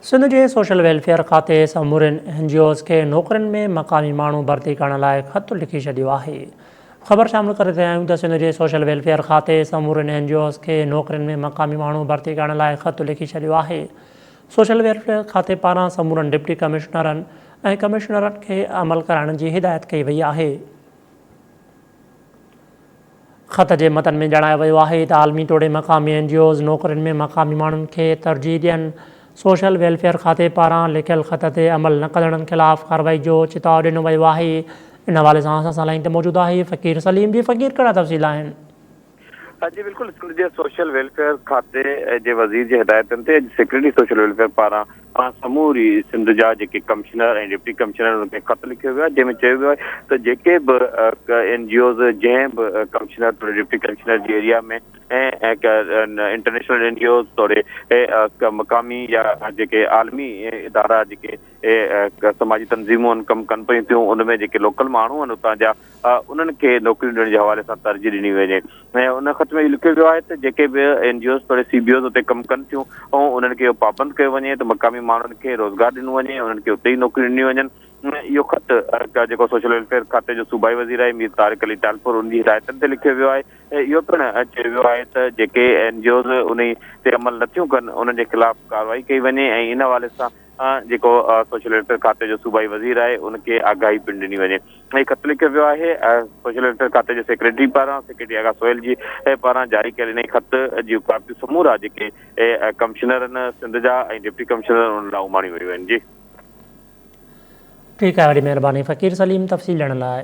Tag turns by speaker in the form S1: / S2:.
S1: सिंध जे social welfare खाते समूरनि NGOs खे नौकरियुनि में मक़ामी माण्हू भर्ती करण लाइ ख़त लिखी छॾियो आहे। ख़बर शामिल करे रहिया आहियूं त सिंध जे सोशल वेलफेयर खाते समूरनि NGOs खे नौकरियुनि में मक़ामी माण्हू भर्ती करण लाइ ख़त लिखी छॾियो आहे। सोशल वेलफेयर खाते पारां समूरनि डिप्टी कमिश्नरनि ऐं कमिश्नरनि खे अमल कराइण जी हिदायत कई वई आहे। ख़त जे मतन में ॼाणायो वियो आहे त आलमी तौरु मक़ामी NGOs नौकरियुनि में मक़ामी माण्हुनि खे तरजीह ॾियनि। सोशल वेलफेयर खाते पारां लिखियल ख़त ते अमल न कंदड़नि ख़िलाफ़ कार्रवाई जो चिताव ॾिनो वियो आहे। इन हवाले सां असां सां लाइन ते मौजूदु आहे फ़क़ीर सलीम। जी फ़क़ीर, कहिड़ा तफ़सील आहिनि?
S2: जी बिल्कुल, सिंध जे सोशल वेलफेयर खाते जे वज़ीर जी हिदायतुनि ते सेक्रेटरी सोशल वेलफेयर पारां समूरी सिंध जा जेके कमिश्नर ऐं डिप्टी कमिश्नर उनखे ख़त लिखियो वियो आहे, जंहिंमें चयो वियो आहे त जेके बि NGOs जंहिं बि कमिश्नर डिप्टी कमिश्नर जी एरिया में ऐं इंटरनेशनल NGOs तौरु मक़ामी या जेके आलमी इदारा जेके समाजी तंज़ीमूं कमु कनि पियूं थियूं, उनमें जेके लोकल माण्हू आहिनि उतां जा उन्हनि खे नौकरियूं ॾियण जे हवाले सां तरजीह ॾिनी वञे। ऐं उन ख़त में लिखियो वियो आहे त जेके बि NGOs तौरु CBOs उते कमु कनि थियूं ऐं उन्हनि खे पाबंद कयो वञे त मक़ामी माण्हुनि खे रोज़गार ॾिनो वञे, उन्हनि खे उते ई नौकरियूं ॾिनियूं वञनि। इहो ख़त जेको सोशल वेलफेयर खाते जो सूबाई वज़ीर आहे मीर तारिक अली टालपुर, उन जी हिदायतुनि ते लिखियो वियो आहे। ऐं इहो पिणु चयो वियो आहे त जेके NGOs उन ते अमल नथियूं कनि उन्हनि जे ख़िलाफ़ कार्रवाई कई वञे। ऐं इन हवाले सां जेको सोशल वेलफेयर खाते जो सूबाई वज़ीर आहे उनखे आगाही पिणु ॾिनी वञे। ऐं ख़त लिखियो वियो आहे सोशल वेलफेयर खाते जे सेक्रेटरी पारां, सेक्रेटरी आगा सोहेल जी पारां जारी कयल इन ख़त जूं कापियूं समूरा जेके कमिश्नर आहिनि सिंध जा ऐं डिप्टी कमिश्नर उन्हनि लाइ उमाणी वयूं आहिनि। जी
S1: ठीकु आहे, वॾी महिरबानी फ़क़ीर सलीम तफ़सील ॾियण लाइ।